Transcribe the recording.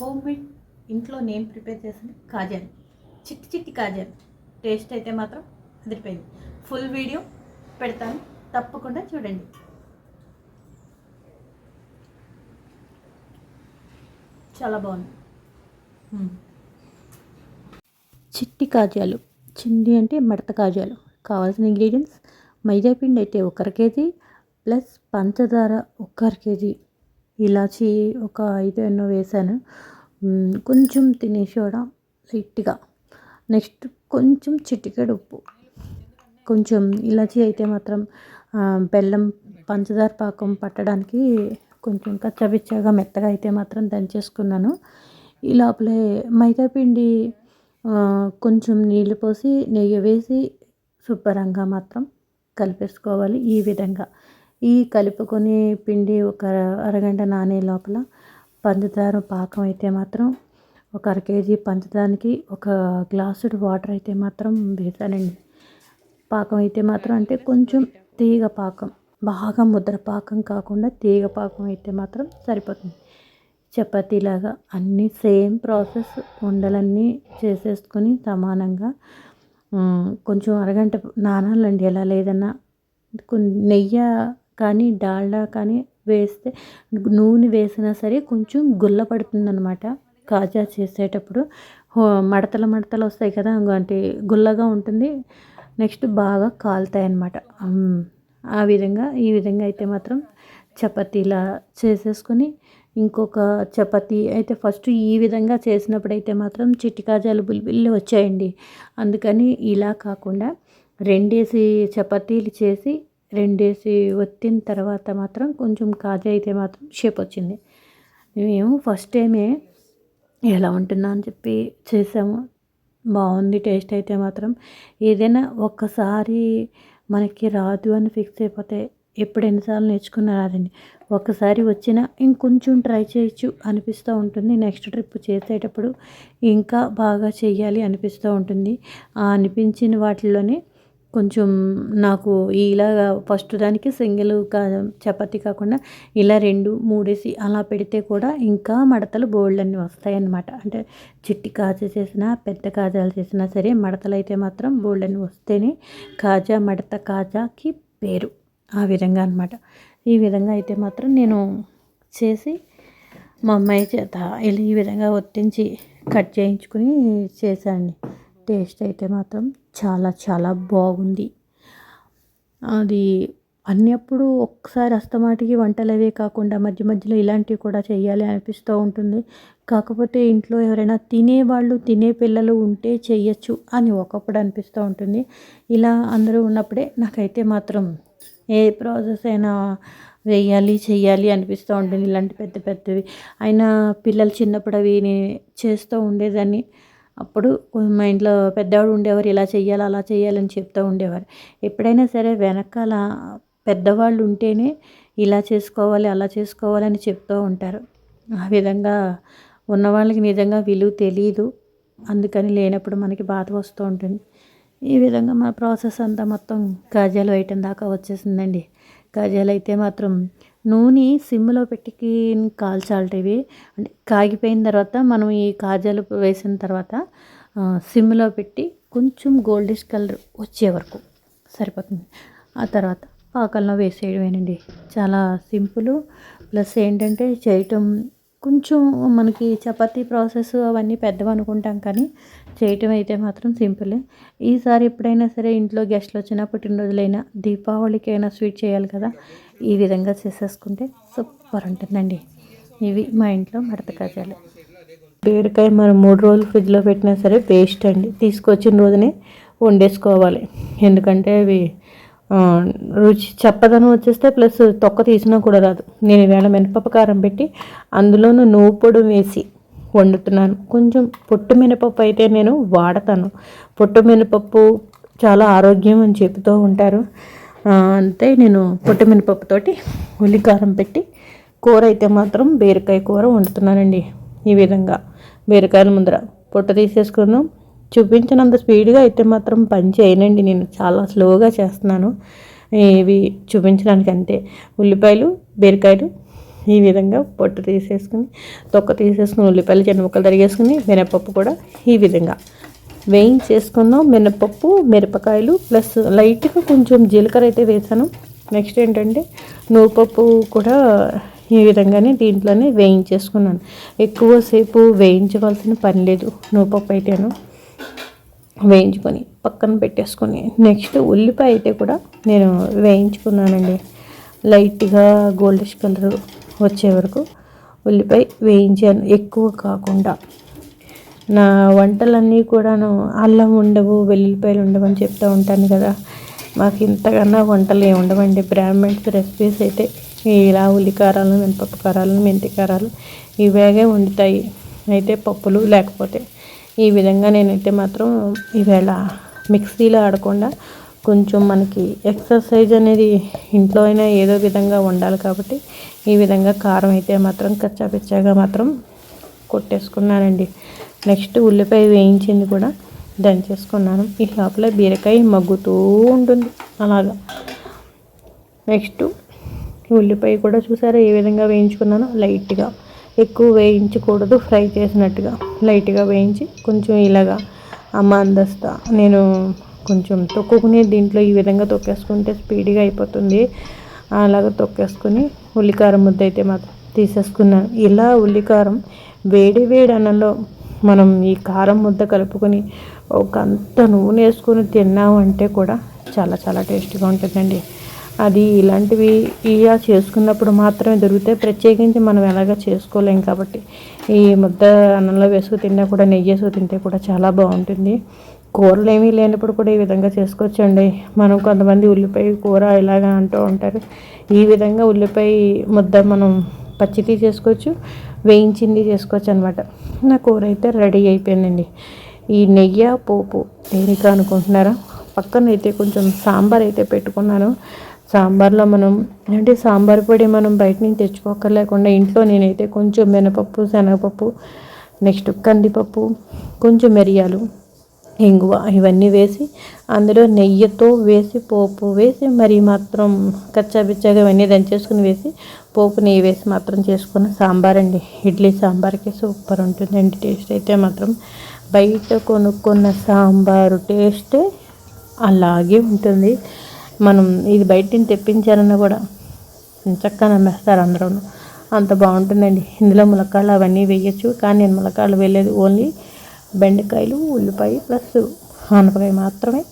Home made ఇంట్లో నేను prepare చేసిన కాజాలు, చిట్టి చిట్టి కాజాలు. టేస్ట్ అయితే మాత్రం అదిరిపోయింది. ఫుల్ వీడియో పెడతాను, తప్పకుండా చూడండి. చాలా బాగుంది. చిట్టి కాజాలు, చిన్ని అంటే మడత కాజాలు. కావాల్సిన ఇంగ్రీడియంట్స్: మైదా పిండి అయితే 1 కేజీ ప్లస్ పంచదార 1 కేజీ, ఇలాచి ఒక 5 ఎన్నో వేసాను, కొంచెం తినే సోడా లైట్గా, నెక్స్ట్ కొంచెం చిటికెడు ఉప్పు, కొంచెం ఇలాచి అయితే మాత్రం బెల్లం పంచదార పాకం పట్టడానికి కొంచెం కచ్చాపిచ్చాగా మెత్తగా అయితే మాత్రం దంచేసుకున్నాను. ఈ లోపలే మైదాపిండి కొంచెం నీళ్ళు పోసి నెయ్యి వేసి శుభ్రంగా మాత్రం కలిపేసుకోవాలి. ఈ విధంగా ఈ కలుపుకొని పిండి ఒక అరగంట నానే లోపల పంచదార పాకం అయితే మాత్రం ఒక 1/2 కేజీ పంచదారకి 1 గ్లాసుడు వాటర్ అయితే మాత్రం వేసానండి. పాకం అయితే మాత్రం అంటే కొంచెం తీగ పాకం, బాగా ముద్ర పాకం కాకుండా తీగ పాకం అయితే మాత్రం సరిపోతుంది. చపాతీలాగా అన్నీ సేమ్ ప్రాసెస్, ఉండలన్నీ చేసేసుకొని సమానంగా కొంచెం అరగంట నానాలండి. ఎలా లేదన్నా నెయ్యి కానీ డాల్డా కానీ వేస్తే, నూనె వేసినా సరే కొంచెం గుల్ల పడుతుందన్నమాట. కాజా చేసేటప్పుడు మడతలు మడతలు వస్తాయి కదా, అంటే గుల్లగా ఉంటుంది. నెక్స్ట్ బాగా కాలుతాయి అన్నమాట. ఆ విధంగా ఈ విధంగా అయితే మాత్రం చపాతీలా చేసేసుకొని, ఇంకొక చపాతీ అయితే ఫస్ట్ ఈ విధంగా చేసినప్పుడు అయితే మాత్రం చిట్టి కాజాలు బుల్లిబుల్లి వచ్చాయండి. అందుకని ఇలా కాకుండా 2 చపాతీలు చేసి 2 ఒత్తిన తర్వాత మాత్రం కొంచెం కాజా అయితే మాత్రం షేప్ వచ్చింది. మేము ఫస్ట్ టైమే ఎలా ఉంటుందా అని చెప్పి చేసాము. బాగుంది టేస్ట్ అయితే మాత్రం. ఏదైనా ఒక్కసారి మనకి రాదు అని ఫిక్స్ అయిపోతే ఎప్పుడు ఎన్నిసార్లు నేర్చుకున్నా రాదండి. ఒక్కసారి వచ్చినా ఇంకొంచెం ట్రై చేయొచ్చు అనిపిస్తూ ఉంటుంది. నెక్స్ట్ ట్రిప్ చేసేటప్పుడు ఇంకా బాగా చెయ్యాలి అనిపిస్తూ ఉంటుంది. ఆ అనిపించిన వాటిల్లోనే కొంచెం నాకు ఇలాగా ఫస్ట్ దానికి సింగిల్ చపాతీ కాకుండా ఇలా 2, 3 అలా పెడితే కూడా ఇంకా మడతలు బోల్డన్ని వస్తాయన్నమాట. అంటే చిట్టి కాజా చేసినా పెద్ద కాజాలు చేసినా సరే మడతలు అయితే మాత్రం బోల్డన్ని వస్తేనే కాజా మడత కాజాకి పేరు. ఆ విధంగా అనమాట. ఈ విధంగా అయితే మాత్రం నేను చేసి మా అమ్మాయి చేత ఈ విధంగా ఒత్తించి కట్ చేయించుకుని చేశాను. టేస్ట్ అయితే మాత్రం చాలా చాలా బాగుంది. అది అన్నప్పుడు ఒక్కసారి అస్తమాటికి వంటలు అవే కాకుండా మధ్య మధ్యలో ఇలాంటివి కూడా చేయాలి అనిపిస్తూ ఉంటుంది. కాకపోతే ఇంట్లో ఎవరైనా తినేవాళ్ళు, తినే పిల్లలు ఉంటే చెయ్యొచ్చు అని ఒకప్పుడు అనిపిస్తూ ఉంటుంది. ఇలా అందరూ ఉన్నప్పుడే నాకైతే మాత్రం ఏ ప్రాసెస్ అయినా వేయాలి చెయ్యాలి అనిపిస్తూ ఉంటుంది. ఇలాంటి పెద్ద పెద్దవి అయినా పిల్లలు చిన్నప్పుడు అవి నేను చేస్తూ ఉండేదాన్ని. అప్పుడు మా ఇంట్లో పెద్దవాడు ఉండేవారు, ఇలా చెయ్యాలి అలా చేయాలని చెప్తూ ఉండేవారు. ఎప్పుడైనా సరే వెనకాల పెద్దవాళ్ళు ఉంటేనే ఇలా చేసుకోవాలి అలా చేసుకోవాలని చెప్తూ ఉంటారు. ఆ విధంగా ఉన్నవాళ్ళకి నిజంగా విలువ తెలీదు. అందుకని లేనప్పుడు మనకి బాధ వస్తూ ఉంటుంది. ఈ విధంగా మన ప్రాసెస్ అంతా మొత్తం కాజాలు వేయటం దాకా వచ్చేసిందండి. కాజాలు అయితే మాత్రం నూనె సిమ్లో పెట్టి కాల్చాలి. అంటే కాగిపోయిన తర్వాత మనం ఈ కాజాలు వేసిన తర్వాత సిమ్లో పెట్టి కొంచెం గోల్డిష్ కలర్ వచ్చే వరకు సరిపోతుంది. ఆ తర్వాత పాకల్లో వేసేయడమేనండి. చాలా సింపుల్. ప్లస్ ఏంటంటే చేయటం కొంచెం మనకి చపాతీ ప్రాసెస్ అవన్నీ పెద్దవి అనుకుంటాం, కానీ చేయటం అయితే మాత్రం సింపులే. ఈసారి ఎప్పుడైనా సరే ఇంట్లో గెస్ట్లు వచ్చినా, పుట్టినరోజులైనా, దీపావళికైనా స్వీట్ చేయాలి కదా, ఈ విధంగా చేసేసుకుంటే సూపర్ ఉంటుందండి. ఇవి మా ఇంట్లో మడత కాజాలు. బీరకాయ మనం 3 రోజులు ఫ్రిడ్జ్లో పెట్టినా సరే వేస్ట్ అండి. తీసుకొచ్చిన రోజునే వండేసుకోవాలి. ఎందుకంటే అవి రుచి చప్పదనం వచ్చేస్తే ప్లస్ తొక్క తీసినా కూడా రాదు. నేను ఈవేళ మినపప్పు కారం పెట్టి అందులోనూ నువ్వు పొడి వేసి వండుతున్నాను. కొంచెం పొట్టు మినపప్పు అయితే నేను వాడతాను. పొట్టు మినపప్పు చాలా ఆరోగ్యం అని చెబుతూ ఉంటారు. అంతే నేను పొట్టు మినపప్పుతోటి ఉల్లికారం పెట్టి కూర అయితే మాత్రం బీరకాయ కూర వండుతున్నానండి. ఈ విధంగా బీరకాయల ముందర పొట్టు తీసేసుకుందాం. చూపించినంత స్పీడ్గా అయితే మాత్రం పని చేయనండి, నేను చాలా స్లోగా చేస్తున్నాను. ఇవి చూపించడానికి అంతే. ఉల్లిపాయలు, బీరకాయలు ఈ విధంగా పొట్టు తీసేసుకుని తొక్క తీసేసుకుని ఉల్లిపాయలు చిన్న ముక్కలు తరిగేసుకుని మినపప్పు కూడా ఈ విధంగా వేయించేసుకున్నాం. మినపప్పు మిరపకాయలు ప్లస్ లైట్గా కొంచెం జీలకర్ర అయితే వేసాను. నెక్స్ట్ ఏంటంటే నువ్వుపప్పు కూడా ఈ విధంగానే దీంట్లోనే వేయించేసుకున్నాను. ఎక్కువసేపు వేయించవలసిన పని లేదు. నువ్వుపప్పు అయితేను వేయించుకొని పక్కన పెట్టేసుకొని నెక్స్ట్ ఉల్లిపాయ అయితే కూడా నేను వేయించుకున్నానండి. లైట్గా గోల్డిష్ కలర్ వచ్చే వరకు ఉల్లిపాయ వేయించాను, ఎక్కువ కాకుండా. నా వంటలన్నీ కూడాను అల్లం ఉండవు, వెల్లుల్లిపాయలు ఉండవు అని చెప్తూ ఉంటాను కదా. మాకు ఇంతకన్నా వంటలు ఏమి ఉండవండి. బ్రాహ్మణ్స్ రెసిపీస్ అయితే ఇలా ఉల్లికారాలు, మినపప్పు కారాలు, మెంతి కారాలు ఇవేగే వండుతాయి. అయితే పప్పులు లేకపోతే ఈ విధంగా నేనైతే మాత్రం ఈవేళ మిక్సీలో ఆడకుండా కొంచెం మనకి ఎక్సర్సైజ్ అనేది ఇంట్లో అయినా ఏదో విధంగా ఉండాలి కాబట్టి ఈ విధంగా కారం అయితే మాత్రం కచ్చాపిచ్చాగా మాత్రం కొట్టేసుకున్నానండి. నెక్స్ట్ ఉల్లిపాయ వేయించింది కూడా దంచేసుకున్నాను. ఈ లోపల బీరకాయ మగ్గుతూ ఉంటుంది అలాగా. నెక్స్ట్ ఉల్లిపాయ కూడా చూసారా ఏ విధంగా వేయించుకున్నానో, లైట్గా, ఎక్కువ వేయించకూడదు, ఫ్రై చేసినట్టుగా లైట్గా వేయించి కొంచెం ఇలాగా అందస్తా నేను కొంచెం తొక్కుకునే దీంట్లో ఈ విధంగా తొక్కేసుకుంటే స్పీడ్గా అయిపోతుంది. అలాగ తొక్కేసుకొని ఉల్లికారం ముద్ద అయితే మాత్రం తీసేసుకున్నాను. ఇలా ఉల్లికారం వేడి వేడి అన్నంలో మనం ఈ కారం ముద్ద కలుపుకొని ఒక అంత నూనె వేసుకొని తిన్నామంటే కూడా చాలా చాలా టేస్టీగా ఉంటుందండి. అది ఇలాంటివి ఇలా చేసుకున్నప్పుడు మాత్రమే దొరుకుతాయి. ప్రత్యేకించి మనం ఎలాగ చేసుకోలేం కాబట్టి ఈ ముద్ద అన్నంలో వేసుకు తిన్నా కూడా నెయ్యి వేసుకు తింటే కూడా చాలా బాగుంటుంది. కూరలు ఏమీ లేనప్పుడు కూడా ఈ విధంగా చేసుకోవచ్చండి. మనం కొంతమంది ఉల్లిపాయ కూర ఇలాగ అంటూ ఉంటారు. ఈ విధంగా ఉల్లిపాయ ముద్ద మనం పచ్చిది చేసుకోవచ్చు, వేయించింది చేసుకోవచ్చు అనమాట. నా కూర అయితే రెడీ అయిపోయిందండి. ఈ నెయ్యి పోపు దేనికా అనుకుంటున్నారా? పక్కన అయితే కొంచెం సాంబార్ అయితే పెట్టుకున్నాను. సాంబార్లో మనం అంటే సాంబార్ పొడి మనం బయట నుంచి తెచ్చుకోకర్లేకుండా ఇంట్లో నేనైతే కొంచెం మినపప్పు, శనగపప్పు, నెక్స్ట్ కందిపప్పు, కొంచెం మిరియాలు, ఇంగువ ఇవన్నీ వేసి అందులో నెయ్యితో వేసి పోపు వేసి మరి మాత్రం కచ్చాపిచ్చాగా ఇవన్నీ దంచేసుకుని వేసి పోపు నెయ్యి వేసి మాత్రం చేసుకున్న సాంబార్ అండి. ఇడ్లీ సాంబార్కి సూపర్ ఉంటుందండి. టేస్ట్ అయితే మాత్రం బయట కొనుక్కున్న సాంబారు టేస్టే అలాగే ఉంటుంది. మనం ఇది బయట నుంచి తెప్పించారన్నా కూడా చక్కగా నమ్మేస్తారు అందరూ, అంత బాగుంటుందండి. ఇందులో ములక్కాడలు అవన్నీ వేయచ్చు, కానీ నేను ములక్కాడలు వేయలేదు. ఓన్లీ బెండకాయలు, ఉల్లిపాయ ప్లస్ ఆనపకాయ మాత్రమే